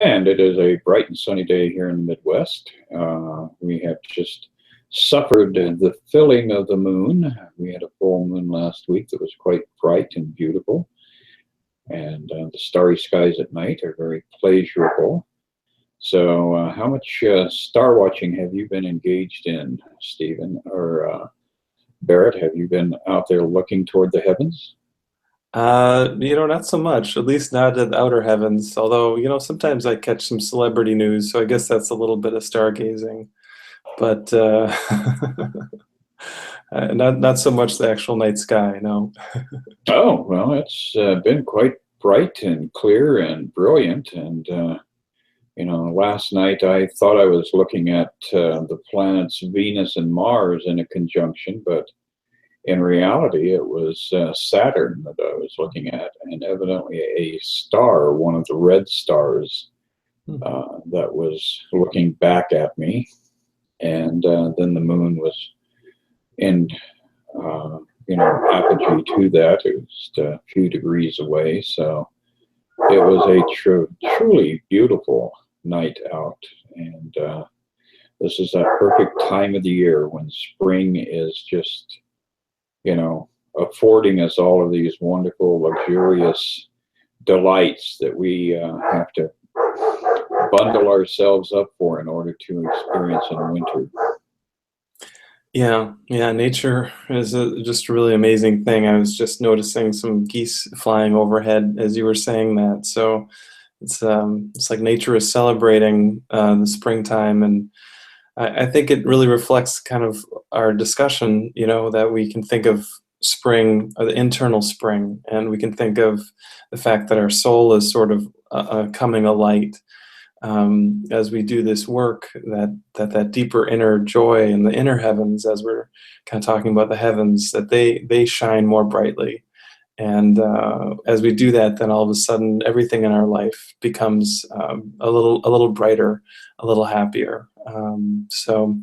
And it is a bright and sunny day here in the Midwest. We have just suffered the filling of the moon. We had a full moon last week that was quite bright and beautiful. And the starry skies at night are very pleasurable. So, how much star watching have you been engaged in, Stephen? Or Barrett, have you been out there looking toward the heavens? Not so much, at least not at the outer heavens. Although, sometimes I catch some celebrity news, so I guess that's a little bit of stargazing. But not so much the actual night sky, no. Oh, well, it's been quite bright and clear and brilliant. And last night I thought I was looking at the planets Venus and Mars in a conjunction, but in reality it was Saturn that I was looking at, and evidently a star, one of the red stars, Hmm. that was looking back at me. And then the moon was in, apogee to that. It was just a few degrees away. So it was a truly beautiful night out. And this is that perfect time of the year when spring is just, affording us all of these wonderful, luxurious delights that we have to bundle ourselves up for in order to experience in winter. Yeah, nature is just a really amazing thing. I was just noticing some geese flying overhead as you were saying that. So it's like nature is celebrating the springtime, and I think it really reflects kind of our discussion, that we can think of spring, or the internal spring, and we can think of the fact that our soul is sort of coming alight as we do this work, that deeper inner joy and the inner heavens, as we're kind of talking about the heavens, that they shine more brightly. And as we do that, then all of a sudden everything in our life becomes a little brighter, a little happier. So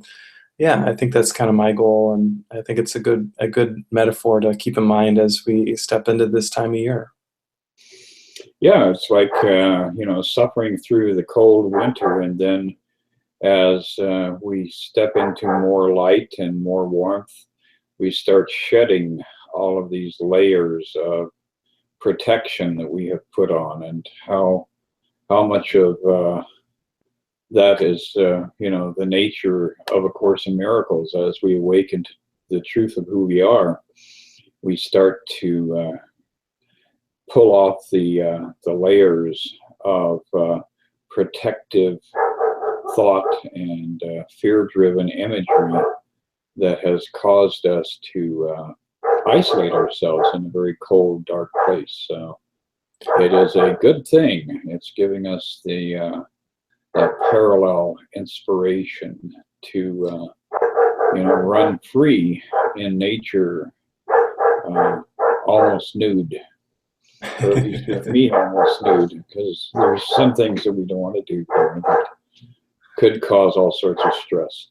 yeah, I think that's kind of my goal, and I think it's a good metaphor to keep in mind as we step into this time of year. Yeah, it's like, suffering through the cold winter, and then as we step into more light and more warmth, we start shedding all of these layers of protection that we have put on, and how much of that is, the nature of A Course in Miracles. As we awaken to the truth of who we are, we start to pull off the layers of protective thought and fear-driven imagery that has caused us to isolate ourselves in a very cold, dark place. So it is a good thing. It's giving us that parallel inspiration to run free in nature, almost nude, or at least with me almost nude, because there's some things that we don't want to do there that could cause all sorts of stress.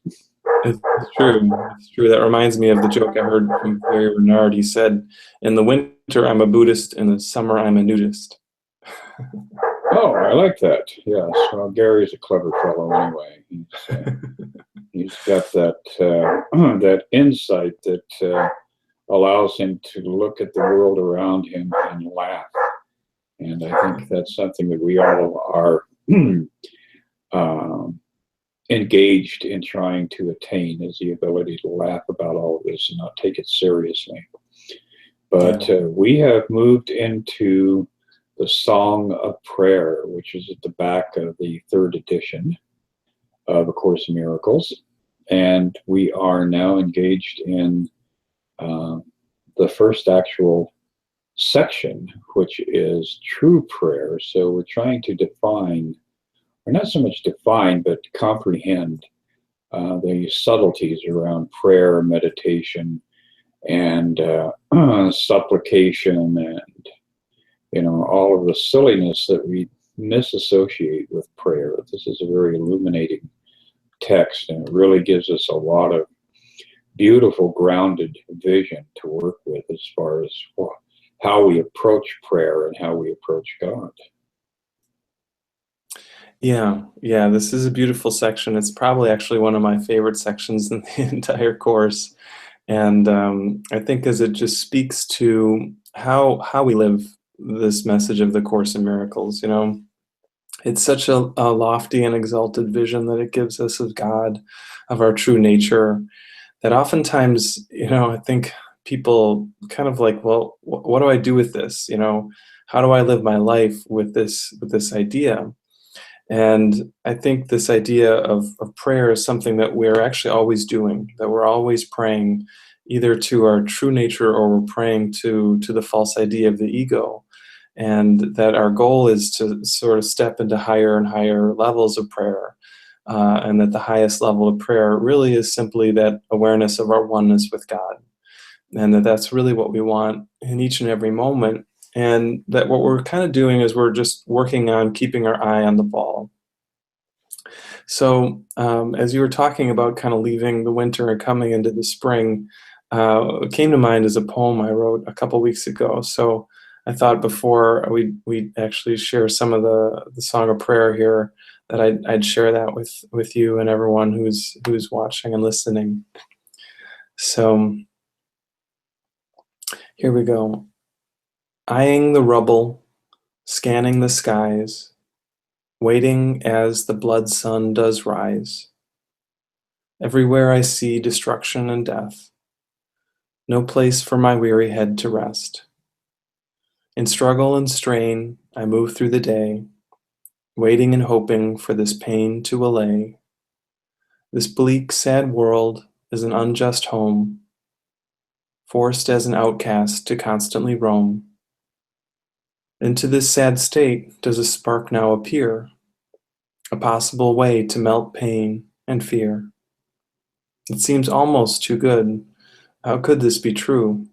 It's true. It's true. That reminds me of the joke I heard from Gary Renard. He said, "In the winter, I'm a Buddhist. In the summer, I'm a nudist." Oh, I like that. Yes. Well, Gary's a clever fellow anyway. He's got that that insight that allows him to look at the world around him and laugh. And I think that's something that we all are um, engaged in trying to attain, is the ability to laugh about all of this and not take it seriously. But Yeah. we have moved into the Song of Prayer, which is at the back of the third edition of A Course in Miracles. And we are now engaged in uh, the first actual section, which is true prayer. So we're trying to define, or not so much define, but comprehend the subtleties around prayer, meditation, and supplication, and all of the silliness that we misassociate with prayer. This is a very illuminating text, and it really gives us a lot of beautiful, grounded vision to work with as far as how we approach prayer and how we approach God. Yeah, this is a beautiful section. It's probably actually one of my favorite sections in the entire course. And I think as it just speaks to how we live this message of the Course in Miracles, it's such a lofty and exalted vision that it gives us of God, of our true nature, that oftentimes, I think people kind of like, well, what do I do with this? How do I live my life with this idea? And I think this idea of prayer is something that we're actually always doing, that we're always praying either to our true nature or we're praying to the false idea of the ego. And that our goal is to sort of step into higher and higher levels of prayer. And that the highest level of prayer really is simply that awareness of our oneness with God. And that's really what we want in each and every moment. And that what we're kind of doing is we're just working on keeping our eye on the ball. So as you were talking about kind of leaving the winter and coming into the spring, what came to mind is a poem I wrote a couple weeks ago. So I thought before we actually share some of the song of prayer here, that I'd share that with you and everyone who's watching and listening. So here we go. Eyeing the rubble, scanning the skies, waiting as the blood sun does rise. Everywhere I see destruction and death, no place for my weary head to rest. In struggle and strain, I move through the day, waiting and hoping for this pain to allay. This bleak, sad world is an unjust home, forced as an outcast to constantly roam. Into this sad state does a spark now appear, a possible way to melt pain and fear. It seems almost too good. How could this be true?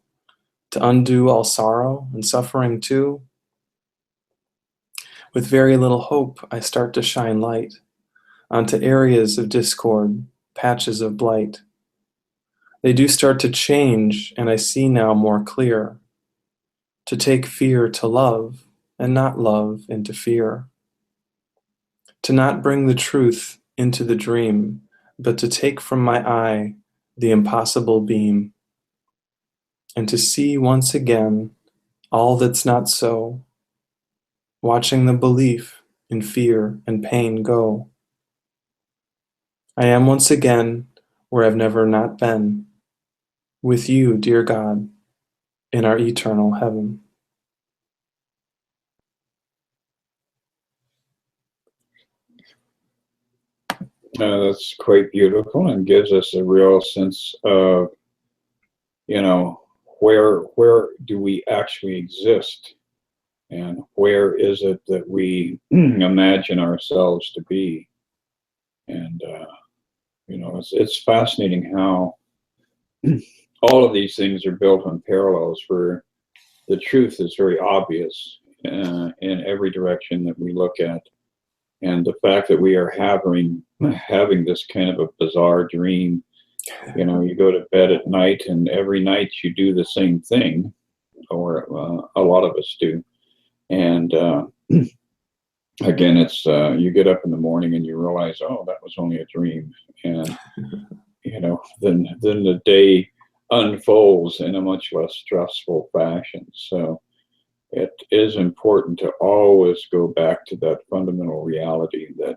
To undo all sorrow and suffering too? With very little hope, I start to shine light onto areas of discord, patches of blight. They do start to change, and I see now more clear. To take fear to love, and not love into fear. To not bring the truth into the dream, but to take from my eye the impossible beam. And to see once again all that's not so, watching the belief in fear and pain go. I am once again where I've never not been, with you, dear God, in our eternal heaven. That's quite beautiful and gives us a real sense of, where do we actually exist, and where is it that we imagine ourselves to be. And it's fascinating how all of these things are built on parallels, where the truth is very obvious in every direction that we look at. And the fact that we are having this kind of a bizarre dream, you go to bed at night, and every night you do the same thing, or a lot of us do. And again, it's you get up in the morning and you realize, oh, that was only a dream. And then the day unfolds in a much less stressful fashion. So it is important to always go back to that fundamental reality that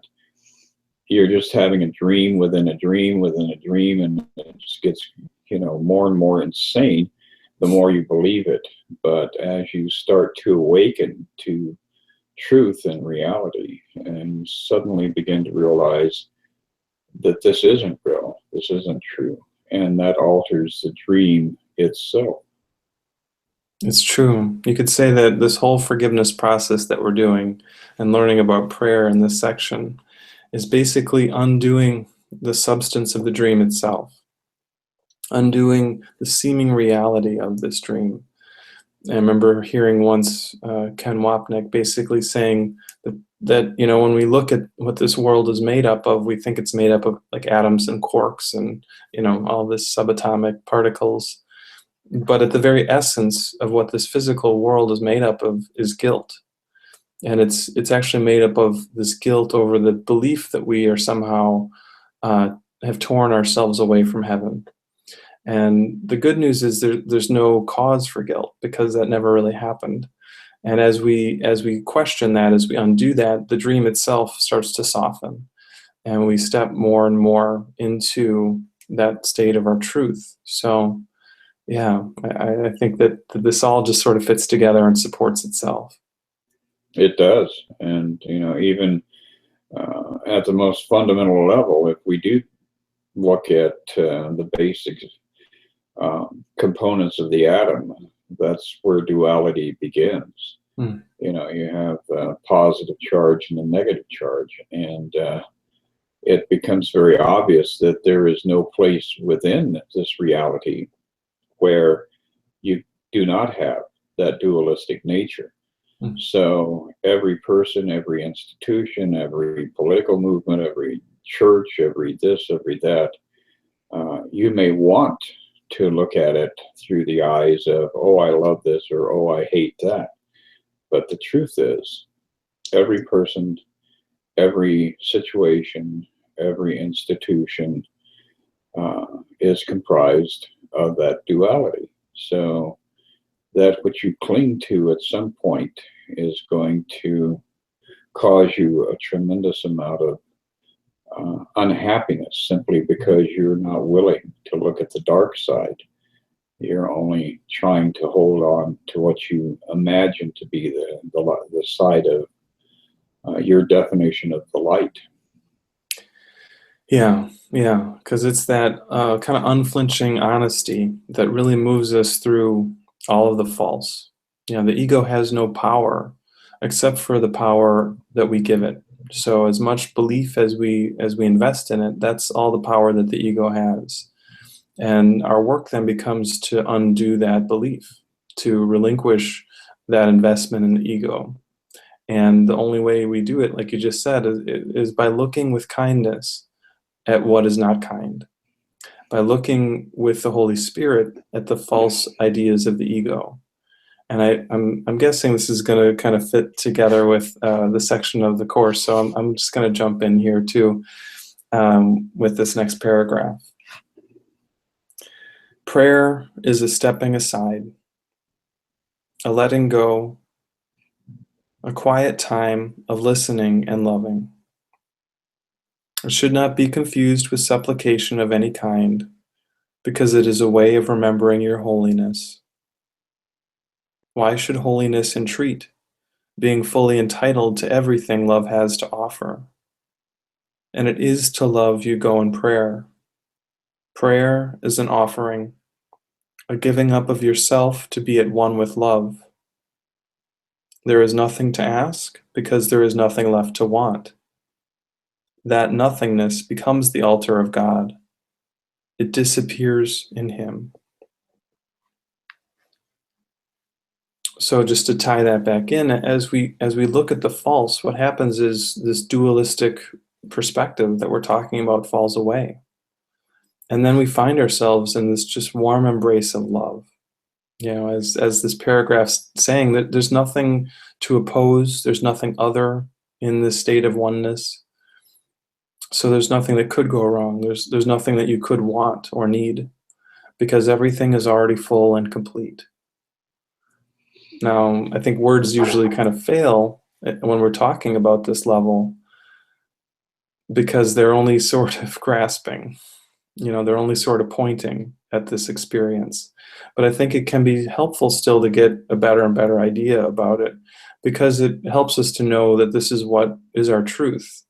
you're just having a dream within a dream within a dream, and it just gets more and more insane the more you believe it. But as you start to awaken to truth and reality, and you suddenly begin to realize that this isn't real, this isn't true, and that alters the dream itself. It's true. You could say that this whole forgiveness process that we're doing and learning about prayer in this section is basically undoing the substance of the dream itself, undoing the seeming reality of this dream. I remember hearing once Ken Wapnick basically saying that when we look at what this world is made up of, we think it's made up of like atoms and quarks and all this subatomic particles. But at the very essence of what this physical world is made up of is guilt. And it's actually made up of this guilt over the belief that we are somehow have torn ourselves away from heaven. And the good news is there's no cause for guilt, because that never really happened. And as we question that, as we undo that, the dream itself starts to soften, and we step more and more into that state of our truth. So yeah, I think that this all just sort of fits together and supports itself. It does. And, even at the most fundamental level, if we do look at the basic components of the atom, that's where duality begins. Hmm. You have a positive charge and a negative charge, and it becomes very obvious that there is no place within this reality where you do not have that dualistic nature. Hmm. So every person, every institution, every political movement, every church, every this, every that, you may want to look at it through the eyes of, oh, I love this, or oh, I hate that. But the truth is, every person, every situation, every institution is comprised of that duality. So that which you cling to at some point is going to cause you a tremendous amount of unhappiness, simply because you're not willing to look at the dark side. You're only trying to hold on to what you imagine to be the side of your definition of the light. Yeah, yeah, because it's that kind of unflinching honesty that really moves us through all of the false. The ego has no power except for the power that we give it. So as much belief as we invest in it, that's all the power that the ego has. And our work then becomes to undo that belief, to relinquish that investment in the ego. And the only way we do it, like you just said, is by looking with kindness at what is not kind, by looking with the Holy Spirit at the false ideas of the ego. And I'm guessing this is going to kind of fit together with the section of the course, so I'm just going to jump in here too with this next paragraph. Prayer is a stepping aside, a letting go, a quiet time of listening and loving. It should not be confused with supplication of any kind, because it is a way of remembering your holiness. Why should holiness entreat, being fully entitled to everything love has to offer? And it is to love you go in prayer. Prayer is an offering, a giving up of yourself to be at one with love. There is nothing to ask, because there is nothing left to want. That nothingness becomes the altar of God. It disappears in Him. So just to tie that back in, as we look at the false, what happens is this dualistic perspective that we're talking about falls away. And then we find ourselves in this just warm embrace of love. As this paragraph's saying, that there's nothing to oppose, there's nothing other in this state of oneness. So there's nothing that could go wrong. There's nothing that you could want or need, because everything is already full and complete. Now, I think words usually kind of fail when we're talking about this level, because they're only sort of grasping, they're only sort of pointing at this experience. But I think it can be helpful still to get a better and better idea about it, because it helps us to know that this is what is our truth.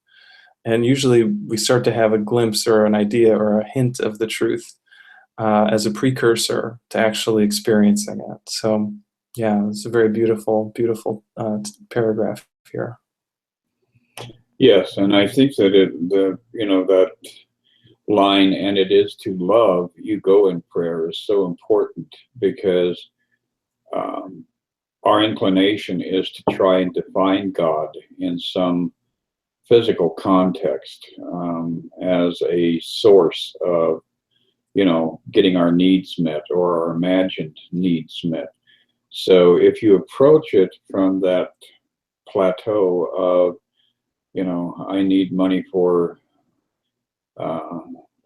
And usually we start to have a glimpse or an idea or a hint of the truth as a precursor to actually experiencing it. So yeah, it's a very beautiful, beautiful paragraph here. Yes, and I think that that line, "and it is to love you go in prayer," is so important, because our inclination is to try and define God in some physical context, as a source of getting our needs met, or our imagined needs met. So if you approach it from that plateau of, I need money for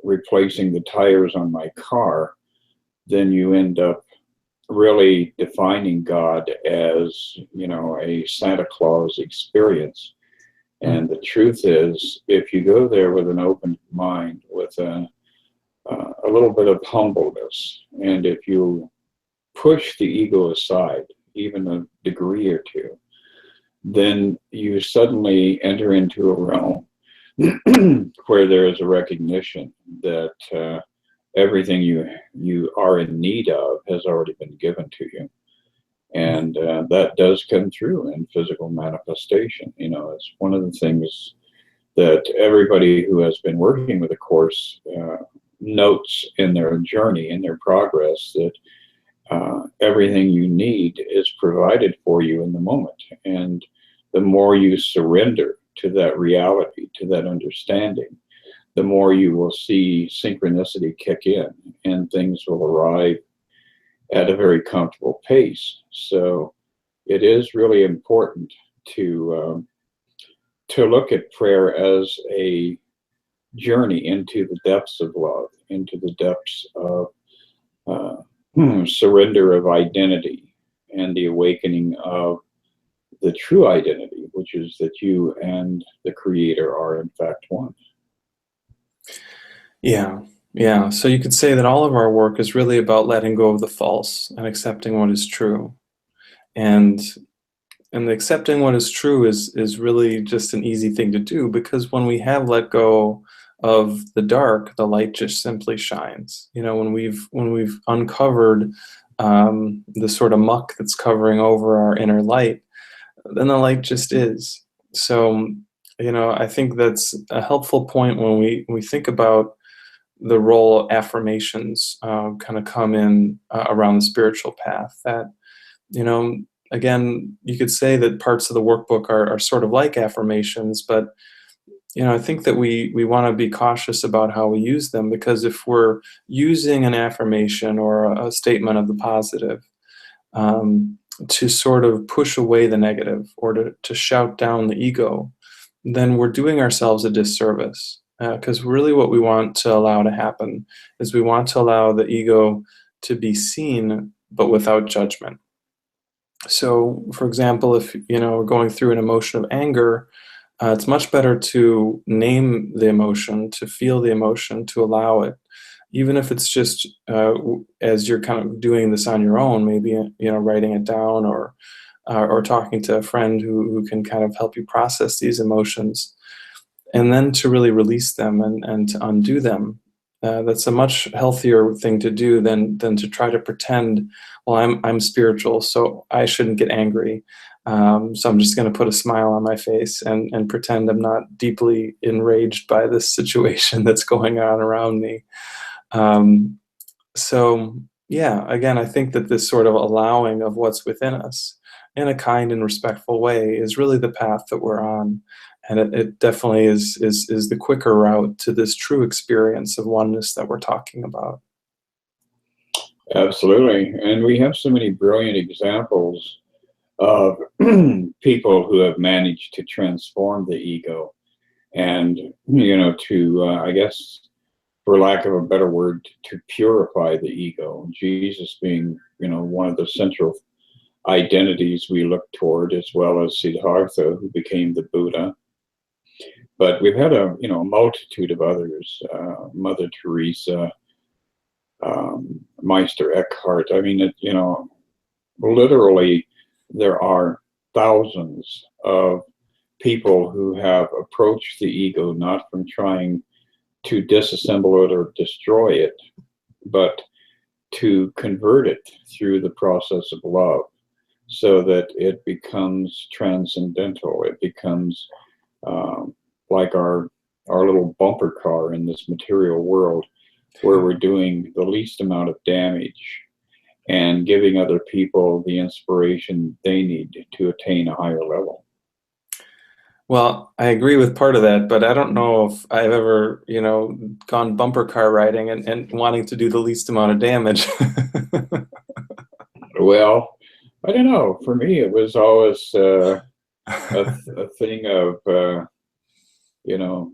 replacing the tires on my car, then you end up really defining God as, a Santa Claus experience. And the truth is, if you go there with an open mind, with a little bit of humbleness, and if you push the ego aside, even a degree or two, then you suddenly enter into a realm where there is a recognition that everything you are in need of has already been given to you. And that does come through in physical manifestation. It's one of the things that everybody who has been working with the Course notes in their journey, in their progress, that everything you need is provided for you in the moment. And the more you surrender to that reality, to that understanding, the more you will see synchronicity kick in, and things will arrive at a very comfortable pace. So it is really important to look at prayer as a journey into the depths of love, into the depths of surrender of identity, and the awakening of the true identity, which is that you and the Creator are in fact one. Yeah, yeah. So you could say that all of our work is really about letting go of the false and accepting what is true. And accepting what is true is really just an easy thing to do, because when we have let go of the dark, the light just simply shines. When we've uncovered the sort of muck that's covering over our inner light, then the light just is. So, I think that's a helpful point when we think about the role affirmations kind of come in around the spiritual path. That, again, you could say that parts of the workbook are sort of like affirmations, but I think that we want to be cautious about how we use them, because if we're using an affirmation or a statement of the positive to sort of push away the negative, or to shout down the ego, then we're doing ourselves a disservice. Because really what we want to allow to happen is we want to allow the ego to be seen, but without judgment. So, for example, if we're going through an emotion of anger, it's much better to name the emotion, to feel the emotion, to allow it, even if it's just as you're kind of doing this on your own, maybe writing it down, or talking to a friend who can kind of help you process these emotions, and then to really release them and to undo them. That's a much healthier thing to do than to try to pretend, well, I'm spiritual, so I shouldn't get angry. So I'm just going to put a smile on my face and pretend I'm not deeply enraged by this situation that's going on around me. So yeah, again, I think that this sort of allowing of what's within us in a kind and respectful way is really the path that we're on. And it definitely is the quicker route to this true experience of oneness that we're talking about. Absolutely. And we have so many brilliant examples of people who have managed to transform the ego and, to, I guess, for lack of a better word, to purify the ego. Jesus being, one of the central identities we look toward, as well as Siddhartha, who became the Buddha. But we've had a multitude of others, Mother Teresa, Meister Eckhart. I mean, literally, there are thousands of people who have approached the ego not from trying to disassemble it or destroy it, but to convert it through the process of love, so that it becomes transcendental. It becomes like our little bumper car in this material world, where we're doing the least amount of damage and giving other people the inspiration they need to attain a higher level. Well, I agree with part of that, but I don't know if I've ever, gone bumper car riding and wanting to do the least amount of damage. Well, I don't know. For me, it was always a thing of, you know,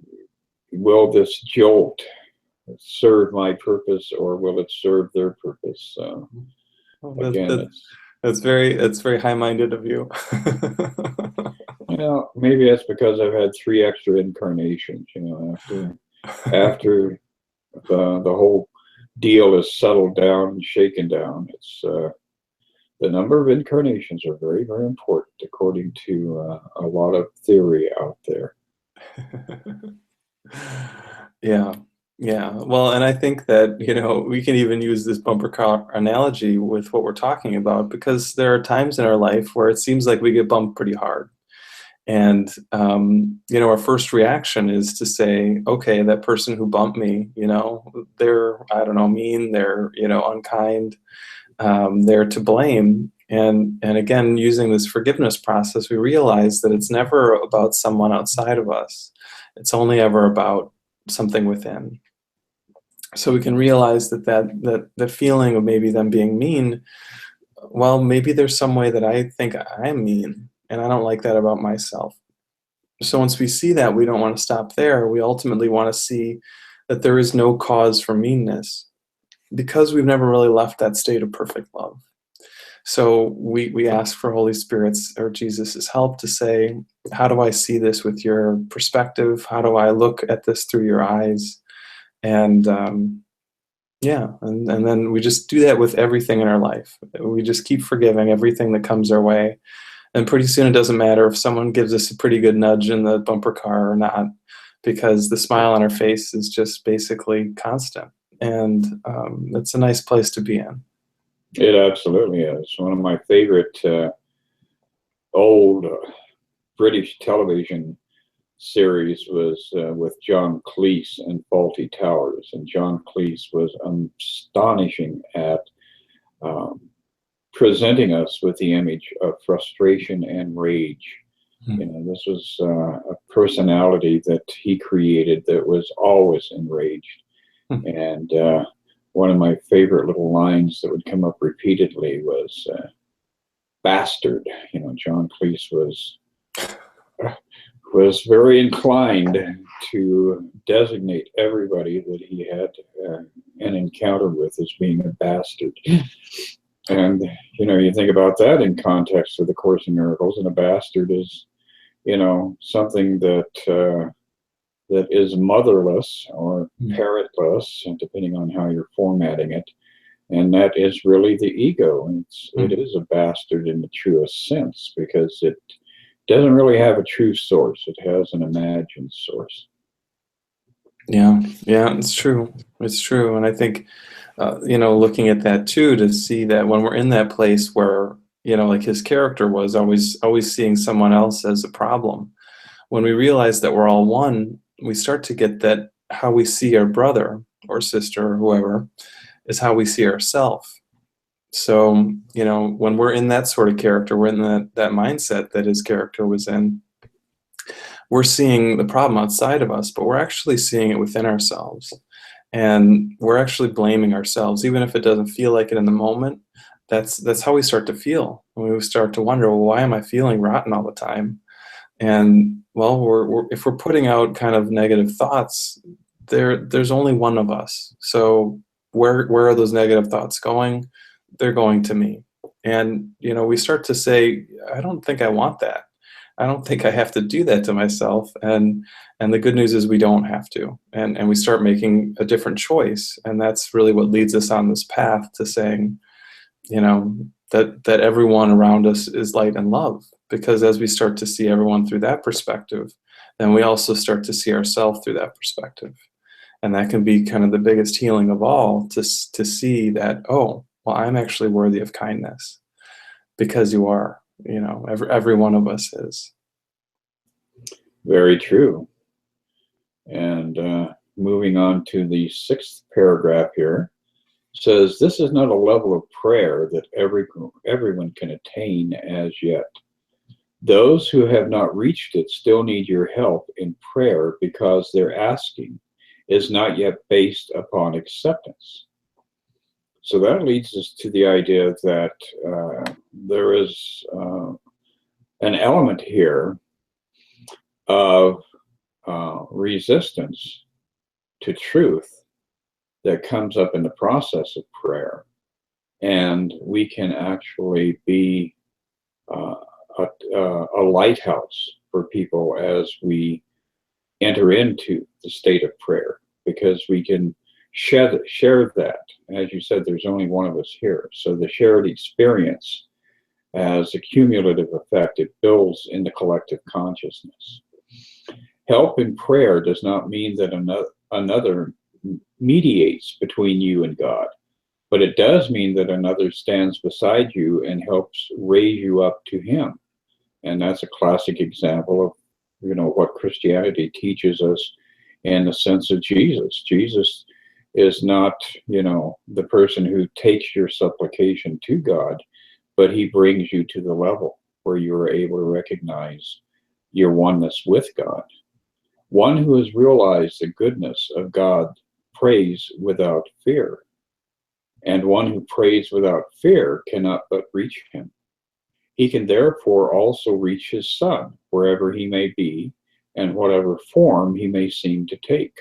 will this jolt serve my purpose or will it serve their purpose? So Well, again, it's, that's very high-minded of you. maybe that's because I've had 3 extra incarnations, after the whole deal is settled down and shaken down. It's the number of incarnations are very, very important according to a lot of theory out there. Yeah. Yeah. Well, and I think that, we can even use this bumper car analogy with what we're talking about, because there are times in our life where it seems like we get bumped pretty hard. And, our first reaction is to say, okay, that person who bumped me, they're, I don't know, mean, they're, unkind, they're to blame. And again, using this forgiveness process, we realize that it's never about someone outside of us. It's only ever about something within. So we can realize that feeling of maybe them being mean, well, maybe there's some way that I think I'm mean, and I don't like that about myself. So once we see that, we don't want to stop there. We ultimately want to see that there is no cause for meanness, because we've never really left that state of perfect love. So we ask for Holy Spirit's or Jesus's help to say, how do I see this with your perspective? How do I look at this through your eyes? And yeah, and then we just do that with everything in our life. We just keep forgiving everything that comes our way. And pretty soon it doesn't matter if someone gives us a pretty good nudge in the bumper car or not, because the smile on our face is just basically constant. And it's a nice place to be in. It absolutely is. One of my favorite old British television series was with John Cleese and Faulty Towers. And John Cleese was astonishing at presenting us with the image of frustration and rage. This was a personality that he created that was always enraged. And one of my favorite little lines that would come up repeatedly was bastard. John Cleese was very inclined to designate everybody that he had an encounter with as being a bastard. And, you think about that in context of the Course in Miracles, and a bastard is, something that that is motherless or parentless, depending on how you're formatting it. And that is really the ego. And it is a bastard in the truest sense, because it doesn't really have a true source. It has an imagined source. Yeah, it's true. It's true. And I think, looking at that too, to see that when we're in that place where, like his character was always seeing someone else as a problem, when we realize that we're all one, we start to get that how we see our brother or sister or whoever is how we see ourselves. So, when we're in that sort of character, we're in that mindset that his character was in, we're seeing the problem outside of us, but we're actually seeing it within ourselves. And we're actually blaming ourselves, even if it doesn't feel like it in the moment. That's how we start to feel. When we start to wonder, well, why am I feeling rotten all the time? And well, if we're putting out kind of negative thoughts, there's only one of us. So where are those negative thoughts going? They're going to me. And we start to say, I don't think I want that. I don't think I have to do that to myself. And the good news is we don't have to. And we start making a different choice. And that's really what leads us on this path to saying, that everyone around us is light and love. Because as we start to see everyone through that perspective, then we also start to see ourselves through that perspective. And that can be kind of the biggest healing of all, to see that, oh, well, I'm actually worthy of kindness, because you are. Every one of us is. Very true. And moving on to the 6th paragraph here, says, this is not a level of prayer that everyone can attain as yet. Those who have not reached it still need your help in prayer, because their asking is not yet based upon acceptance. So that leads us to the idea that there is an element here of resistance to truth that comes up in the process of prayer. And we can actually be uh, a lighthouse for people as we enter into the state of prayer, because we can share that. As you said, there's only one of us here. So the shared experience as a cumulative effect, it builds in the collective consciousness. Help in prayer does not mean that another mediates between you and God, but it does mean that another stands beside you and helps raise you up to Him. And that's a classic example of, what Christianity teaches us in the sense of Jesus. Jesus is not, the person who takes your supplication to God, but He brings you to the level where you are able to recognize your oneness with God. One who has realized the goodness of God prays without fear, and one who prays without fear cannot but reach Him. He can therefore also reach His Son, wherever He may be, and whatever form He may seem to take.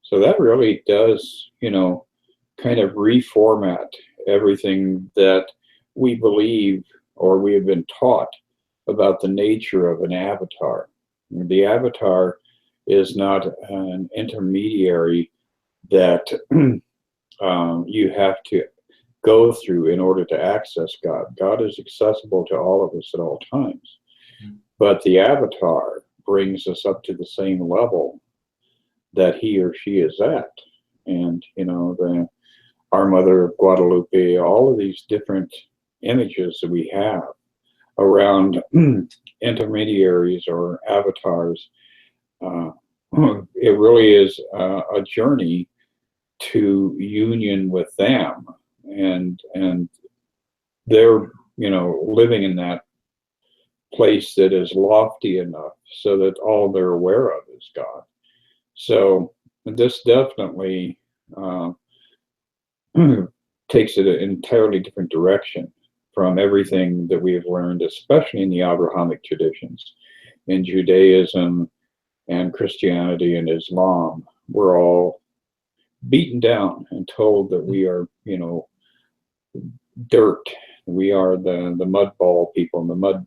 So that really does, kind of reformat everything that we believe or we have been taught about the nature of an avatar. The avatar is not an intermediary that you have to go through in order to access God. God is accessible to all of us at all times. But the avatar brings us up to the same level that he or she is at. And, our Mother of Guadalupe, all of these different images that we have around intermediaries or avatars, it really is a journey to union with them, and they're living in that place that is lofty enough so that all they're aware of is God. So this definitely takes it an entirely different direction from everything that we have learned, especially in the Abrahamic traditions. In Judaism and Christianity and Islam, we're all beaten down and told that we are, dirt. We are the mud ball people and the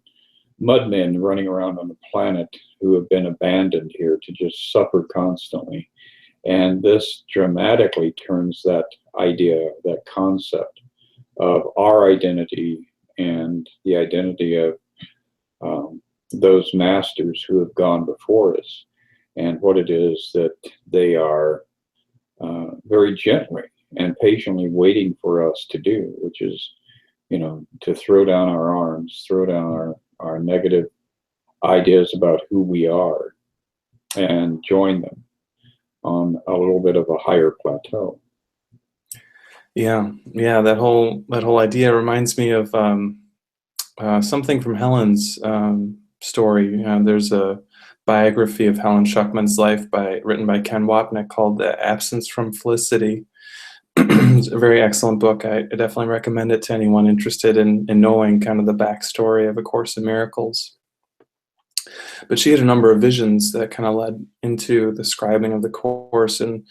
mud men running around on the planet who have been abandoned here to just suffer constantly. And this dramatically turns that idea, that concept of our identity and the identity of those masters who have gone before us, and what it is that they are very gently and patiently waiting for us to do, which is, to throw down our arms, throw down our negative ideas about who we are, and join them on a little bit of a higher plateau. Yeah, that whole idea reminds me of something from Helen's story. There's a biography of Helen Schuckman's life written by Ken Wapnick called "The Absence from Felicity." It's a very excellent book. I definitely recommend it to anyone interested in knowing kind of the backstory of A Course in Miracles. But she had a number of visions that kind of led into the scribing of the Course, and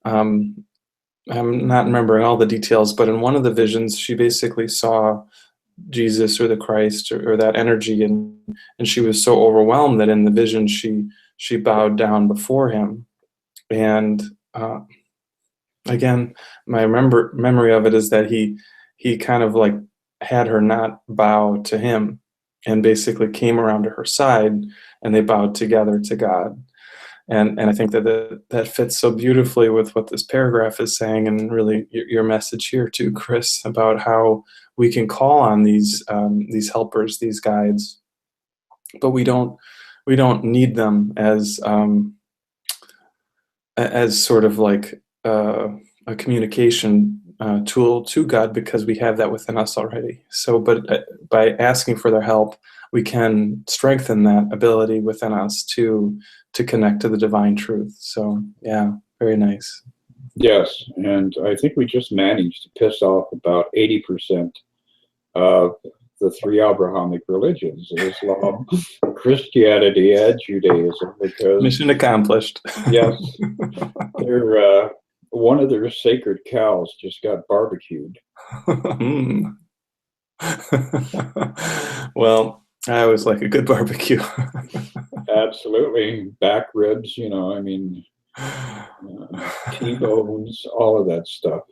I'm not remembering all the details, but in one of the visions, she basically saw Jesus or the Christ or that energy, and she was so overwhelmed that in the vision she bowed down before him. And again, my memory of it is that he kind of like had her not bow to him, and basically came around to her side, and they bowed together to God. And I think that fits so beautifully with what this paragraph is saying, and really your message here too, Chris, about how we can call on these helpers, these guides, but we don't need them as sort of like a communication tool to God, because we have that within us already. So, but by asking for their help, we can strengthen that ability within us to connect to the divine truth. So, yeah, very nice. Yes, and I think we just managed to piss off about 80% of the three Abrahamic religions, Islam, Christianity, and Judaism, because Mission accomplished. yes, one of their sacred cows just got barbecued. Mm. Well, I always like a good barbecue. Absolutely, back ribs, I mean, T-bones, all of that stuff.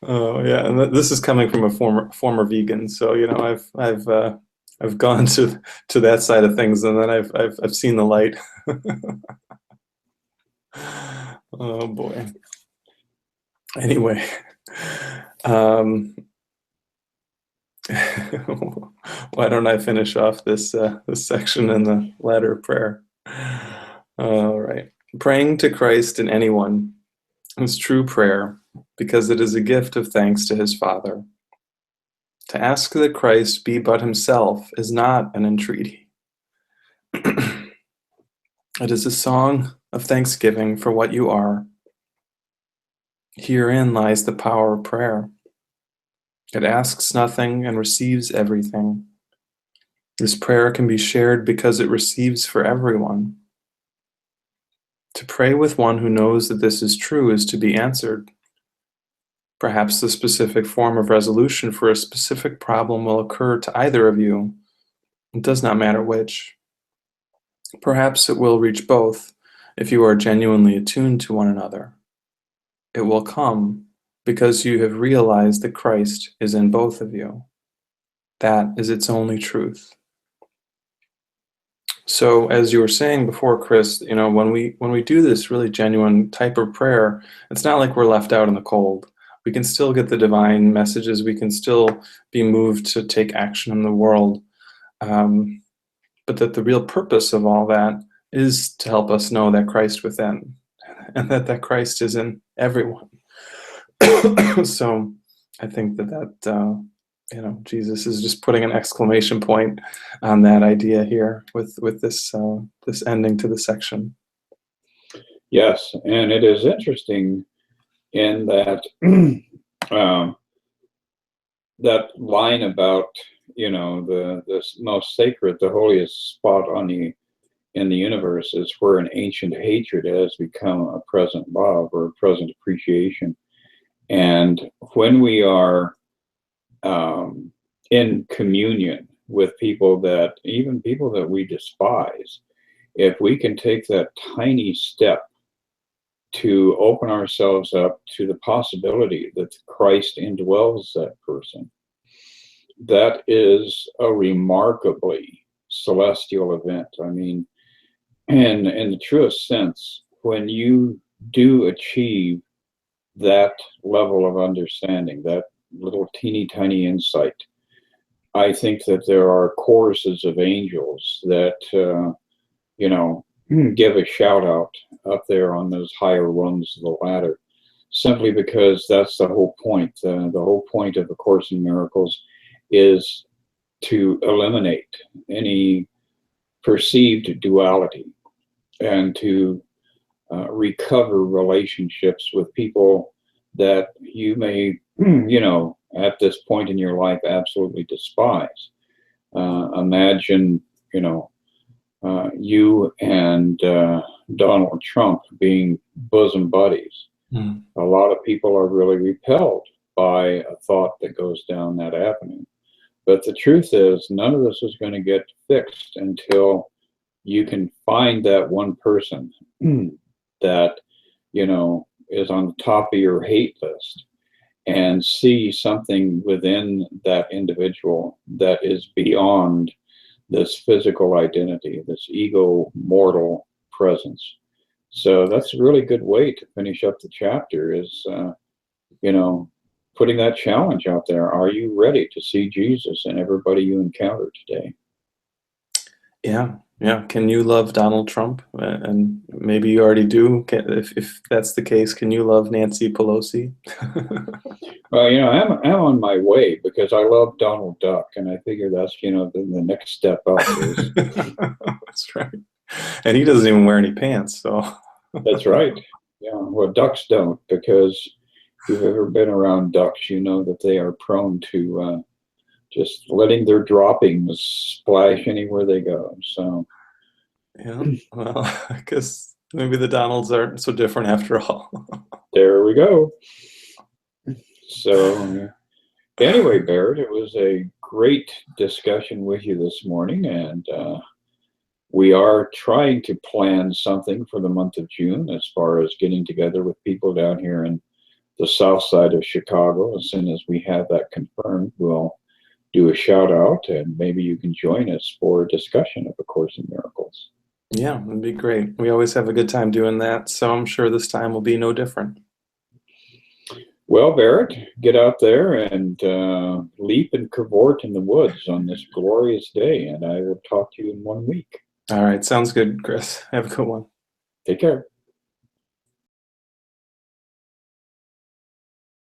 Oh yeah, and this is coming from a former vegan, so I've gone to that side of things, and then I've seen the light. Oh boy. Anyway, why don't I finish off this section in the ladder prayer? All right. Praying to Christ in anyone is true prayer because it is a gift of thanks to his Father. To ask that Christ be but himself is not an entreaty. It is a song of thanksgiving for what you are. Herein lies the power of prayer. It asks nothing and receives everything. This prayer can be shared because it receives for everyone. To pray with one who knows that this is true is to be answered. Perhaps the specific form of resolution for a specific problem will occur to either of you. It does not matter which. Perhaps it will reach both if you are genuinely attuned to one another. It will come because you have realized that Christ is in both of you. That is its only truth. So, as you were saying before, Chris, when we do this really genuine type of prayer, it's not like we're left out in the cold. We can still get the divine messages. We can still be moved to take action in the world. But that the real purpose of all that is to help us know that Christ within, and that Christ is in everyone. So I think that Jesus is just putting an exclamation point on that idea here with this ending to the section. Yes, and it is interesting in that that line about the most sacred, the holiest spot in the universe is where an ancient hatred has become a present love or a present appreciation. And when we are in communion with people that we despise, if we can take that tiny step to open ourselves up to the possibility that Christ indwells that person, that is a remarkably celestial event. I mean, and in the truest sense, when you do achieve that level of understanding, that little teeny tiny insight, I think that there are choruses of angels that give a shout out up there on those higher rungs of the ladder, simply because that's the whole point. The whole point of A Course in Miracles is to eliminate any perceived duality and to recover relationships with people that you may, at this point in your life, absolutely despise. Imagine, you and Donald Trump being bosom buddies. Mm. A lot of people are really repelled by a thought that goes down that avenue. But the truth is, none of this is going to get fixed until you can find that one person that, is on the top of your hate list and see something within that individual that is beyond this physical identity, this ego mortal presence. So that's a really good way to finish up the chapter is, putting that challenge out there. Are you ready to see Jesus in everybody you encounter today? Yeah. Can you love Donald Trump? And maybe you already do. If that's the case, can you love Nancy Pelosi? Well, I'm on my way because I love Donald Duck, and I figure that's the next step up is. That's right. And he doesn't even wear any pants, so. That's right. Yeah. Well, ducks don't, because if you've ever been around ducks, you know that they are prone to just letting their droppings splash anywhere they go. So Yeah, well, I guess maybe the Donalds aren't so different after all. there we go. So anyway, Barrett, it was a great discussion with you this morning, and we are trying to plan something for the month of June as far as getting together with people down here in the south side of Chicago. As soon as we have that confirmed, we'll do a shout out, and maybe you can join us for a discussion of A Course in Miracles. Yeah, it'd be great. We always have a good time doing that, so I'm sure this time will be no different. Well, Barrett, get out there and leap and cavort in the woods on this glorious day, and I will talk to you in 1 week. All right, sounds good, Chris. Have a good one. Take care.